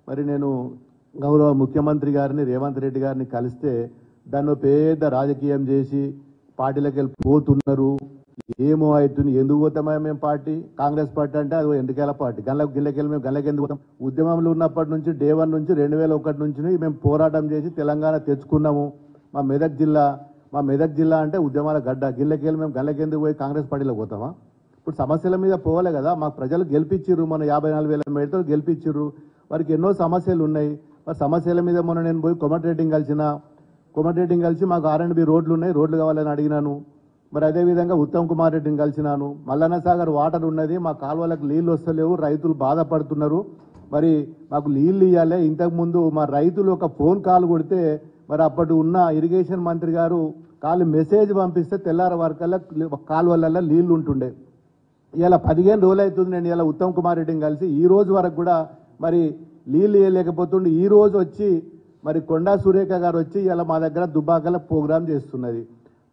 మరి నేను గౌరవ ముఖ్యమంత్రి గారిని రేవంత్ రెడ్డి గారిని కలిస్తే దాన్ని పెద్ద రాజకీయం చేసి పార్టీలకు వెళ్ళి పోతున్నారు, ఏమో అవుతుంది, ఎందుకు పోతామా మేము పార్టీ, కాంగ్రెస్ పార్టీ అంటే అది ఎండికేల పార్టీ, గిల్లకెళ్ళి మేము గల్లకి ఎందుకు పోతాం. ఉద్యమంలో ఉన్నప్పటి నుంచి డే 1 నుంచి 2001 నుంచి మేము పోరాటం చేసి తెలంగాణ తెచ్చుకున్నాము. మా మెదక్ జిల్లా అంటే ఉద్యమాల గడ్డ, గిల్లకెళ్ళి మేము గల్లకెందుకు పోయి కాంగ్రెస్ పార్టీలో పోతామా. ఇప్పుడు సమస్యల మీద పోలే కదా, మాకు ప్రజలు గెలిపించిర్రు, మన 54,000 మేడతో గెలిపించిర్రు, వారికి ఎన్నో సమస్యలు ఉన్నాయి. మరి సమస్యల మీద మొన్న నేను పోయి కోమటిరెడ్డిని కలిసి మాకు R&B రోడ్లు ఉన్నాయి, రోడ్లు కావాలని అడిగినాను. మరి అదేవిధంగా ఉత్తమ్ కుమార్ రెడ్డిని కలిసినాను. మల్లన్న సాగర్ వాటర్ ఉన్నది, మా కాలువలకు నీళ్ళు వస్తలేవు, రైతులు బాధపడుతున్నారు, మరి మాకు నీళ్ళు ఇవ్వాలి. ఇంతకుముందు మా రైతులు ఒక ఫోన్ కాల్ కొడితే మరి అప్పటి ఉన్న ఇరిగేషన్ మంత్రి గారు మెసేజ్ పంపిస్తే తెల్లార వరకల్లా కాలువలలో నీళ్లు ఉంటుండే. ఇలా 15 రోజులు అవుతుంది నేను ఇలా ఉత్తమ్ కుమార్ రెడ్డిని కలిసి, ఈ రోజు వరకు కూడా మరి నీళ్ళు ఇవ్వలేకపోతుండే. ఈ రోజు వచ్చి మరి కొండా సురేఖ గారు వచ్చి ఇలా మా దగ్గర దుబ్బాకల ప్రోగ్రాం చేస్తున్నది.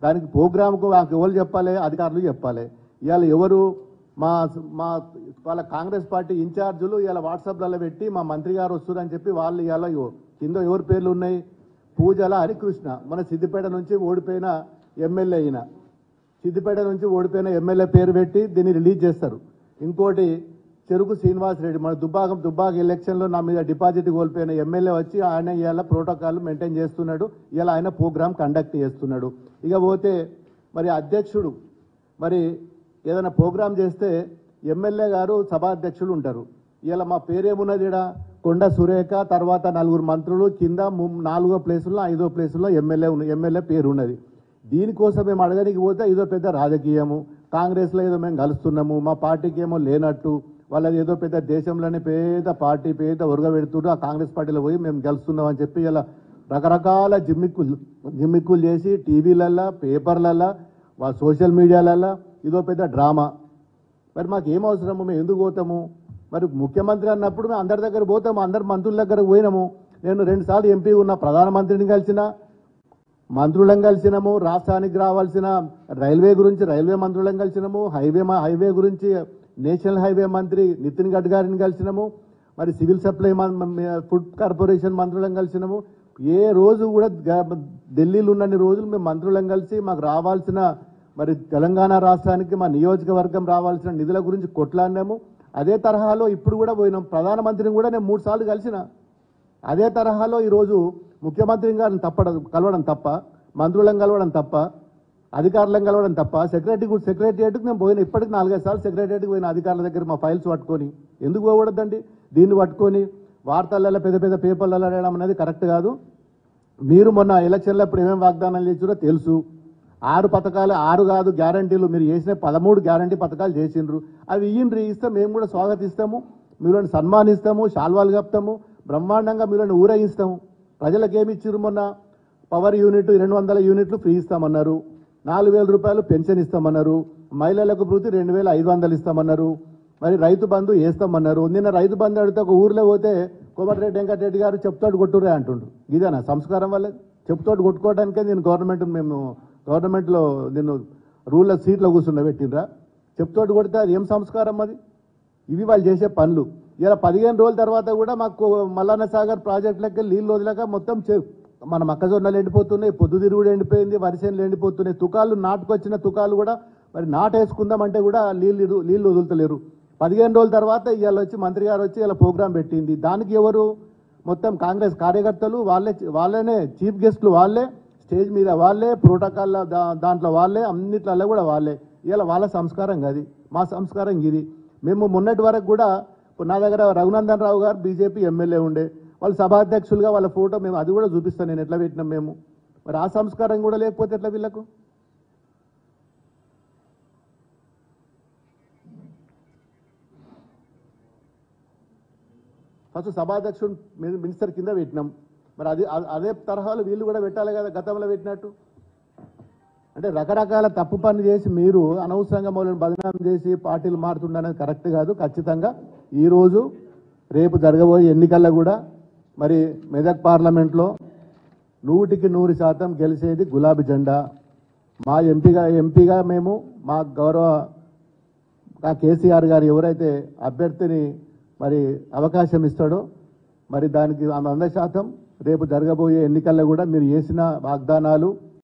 దానికి ప్రోగ్రాంకు మాకు ఎవరు చెప్పాలి, అధికారులు చెప్పాలి. ఇవాళ ఎవరు వాళ్ళ కాంగ్రెస్ పార్టీ ఇన్ఛార్జులు ఇలా వాట్సాప్లలో పెట్టి మా మంత్రి గారు వస్తున్నారని చెప్పి వాళ్ళు ఇలా కింద ఎవరి పేర్లు ఉన్నాయి, పూజల హరికృష్ణ, మన సిద్దిపేట నుంచి ఓడిపోయిన ఎమ్మెల్యే అయిన, సిద్దిపేట నుంచి ఓడిపోయిన ఎమ్మెల్యే పేరు పెట్టి దీన్ని రిలీజ్ చేస్తారు. ఇంకోటి చెరుకు శ్రీనివాస్ రెడ్డి, మన దుబ్బాక ఎలక్షన్లో నా మీద డిపాజిట్ కోల్పోయిన ఎమ్మెల్యే వచ్చి ఆయన ఇవాళ ప్రోటోకాల్ మెయింటైన్ చేస్తున్నాడు, ఇలా ఆయన ప్రోగ్రామ్ కండక్ట్ చేస్తున్నాడు. ఇక పోతే మరి అధ్యక్షుడు మరి ఏదైనా ప్రోగ్రాం చేస్తే ఎమ్మెల్యే గారు సభాధ్యక్షులు ఉంటారు. ఇలా మా పేరేమున్నది, ఇక్కడ కొండ సురేఖ, తర్వాత 4 మంత్రులు, కింద 4వ ప్లేసుల్లో 5వ ప్లేసుల్లో ఎమ్మెల్యే పేరు ఉన్నది. దీనికోసం మేము అడగడానికి పోతే ఇదో పెద్ద రాజకీయము, కాంగ్రెస్లో ఏదో మేము కలుస్తున్నాము, మా పార్టీకి ఏమో లేనట్టు, వాళ్ళది ఏదో పెద్ద దేశంలోనే పెద్ద పార్టీ పెద్ద ఉరగబెడుతుండ్రు, ఆ కాంగ్రెస్ పార్టీలో పోయి మేము గెలుస్తున్నాం అని చెప్పి ఇలా రకరకాల జిమ్మిక్కులు చేసి టీవీలల్లో, పేపర్లల్లో, సోషల్ మీడియాలల్లో ఇదో పెద్ద డ్రామా. మరి మాకు ఏం అవసరము, మేము ఎందుకు పోతాము? మరి ముఖ్యమంత్రి అన్నప్పుడు మేము అందరి దగ్గర పోతాము, అందరు మంత్రుల దగ్గర పోయినాము. నేను 2 సార్లు ఎంపీ ఉన్న ప్రధానమంత్రిని కలిసిన, మంత్రులను కలిసినాము, రాష్ట్రానికి రావాల్సిన రైల్వే గురించి రైల్వే మంత్రులను కలిసినాము, హైవే గురించి నేషనల్ హైవే మంత్రి నితిన్ గడ్కరీని కలిసినాము, మరి సివిల్ సప్లై ఫుడ్ కార్పొరేషన్ మంత్రులను కలిసినాము. ఏ రోజు కూడా ఢిల్లీలో ఉన్నన్ని రోజులు మేము మంత్రులను కలిసి మాకు రావాల్సిన మరి తెలంగాణ రాష్ట్రానికి మా నియోజకవర్గం రావాల్సిన నిధుల గురించి కొట్లాడినాము. అదే తరహాలో ఇప్పుడు కూడా పోయినాం. ప్రధానమంత్రిని కూడా నేను 3 సార్లు కలిసిన. అదే తరహాలో ఈరోజు ముఖ్యమంత్రిని గారిని కలవడం తప్ప, మంత్రులను కలవడం తప్ప, అధికారులను కలవడం తప్ప, సెక్రటరియట్కి మేము పోయినా, ఇప్పటికి 4-5 సార్లు సెక్రటరియట్కి పోయిన అధికారుల దగ్గర మా ఫైల్స్ పట్టుకొని. ఎందుకు పోకూడదండి? దీన్ని పట్టుకొని వార్తలలో పెద్ద పేపర్లలో అడగడం అనేది కరెక్ట్ కాదు. మీరు మొన్న ఎలక్షన్లో ఇప్పుడు ఏమేమి వాగ్దానాలు చేసారో తెలుసు. 6 పథకాలు, 6 కాదు గ్యారంటీలు, మీరు చేసిన 13 గ్యారంటీ పథకాలు చేసిండ్రు. అవి ఇస్తే మేము కూడా స్వాగతిస్తాము, మీరు సన్మానిస్తాము, శాల్వాలు కప్తాము, బ్రహ్మాండంగా మీరు ఊరేగిస్తాము. ప్రజలకు ఏమి ఇచ్చిర్రు? మొన్న పవర్ యూనిట్ 200 యూనిట్లు ఫ్రీ ఇస్తామన్నారు, 4,000 రూపాయలు పెన్షన్ ఇస్తామన్నారు, మహిళలకు ప్రతి 2,500 ఇస్తామన్నారు, మరి రైతు బంధు వేస్తామన్నారు. నిన్న రైతు బంధు అడిగితే ఒక ఊర్లో పోతే కోమటిరెడ్డి వెంకటరెడ్డి గారు చెప్తాడు కొట్టురే అంటుండ్రు. ఇదేనా సంస్కారం? వల్ల చెప్తాడు కొట్టుకోవడానికే నేను గవర్నమెంట్లో నేను రూల్లో సీట్లో కూర్చుండబెట్టినరా? చెప్తాడు కొడితే అది ఏం సంస్కారం? అది ఇవి వాళ్ళు చేసే పనులు. ఇలా 15 రోజుల తర్వాత కూడా మాకు మల్లన్న సాగర్ ప్రాజెక్టులకి నీళ్ళు వదిలేక మొత్తం మన మొక్కజొన్నలు ఎండిపోతున్నాయి, పొద్దుతిరుగుడు ఎండిపోయింది, వరిసేనులు ఎండిపోతున్నాయి, తుకాలు నాటుకొచ్చిన తుకాలు కూడా మరి నాటేసుకుందామంటే కూడా నీళ్ళు వదులుతలేరు. 15 రోజుల తర్వాత ఇవాళ వచ్చి మంత్రి గారు వచ్చి ఇలా ప్రోగ్రాం పెట్టింది. దానికి ఎవరు? మొత్తం కాంగ్రెస్ కార్యకర్తలు, వాళ్ళనే చీఫ్ గెస్టులు, వాళ్ళే స్టేజ్ మీద, వాళ్ళే ప్రోటోకాల్ దాంట్లో, వాళ్ళే అన్నిట్లలో కూడా వాళ్ళే. ఇలా వాళ్ళ సంస్కారం కాదు, మా సంస్కారం ఇది. మేము మొన్నటి వరకు కూడా నా దగ్గర రఘునందన్ రావు గారు బీజేపీ ఎమ్మెల్యే ఉండే, వాళ్ళు సభాధ్యక్షులుగా వాళ్ళ ఫోటో మేము అది కూడా చూపిస్తాను నేను ఎట్లా పెట్టినాం మేము. మరి ఆ సంస్కారం కూడా లేకపోతే ఎట్లా వీళ్ళకు? ఫస్ట్ సభాధ్యక్షుడు మినిస్టర్ కింద పెట్టినాం, మరి అదే తరహాలు వీళ్ళు కూడా పెట్టాలి కదా గతంలో పెట్టినట్టు. అంటే రకరకాల తప్పు పని చేసి మీరు అనవసరంగా మమ్మల్ని బదనాం చేసి పార్టీలు మారుతుండనేది కరెక్ట్ కాదు. ఖచ్చితంగా ఈరోజు రేపు జరగబోయే ఎన్నికల్లో కూడా మరి మెదక్ పార్లమెంట్లో 100కి 100% గెలిచేది గులాబీ జెండా. మా ఎంపీగా మేము మా గౌరవ కేసీఆర్ గారు ఎవరైతే అభ్యర్థిని మరి అవకాశం ఇస్తాడో మరి దానికి 100% రేపు జరగబోయే ఎన్నికల్లో కూడా మీరు చేసిన వాగ్దానాలు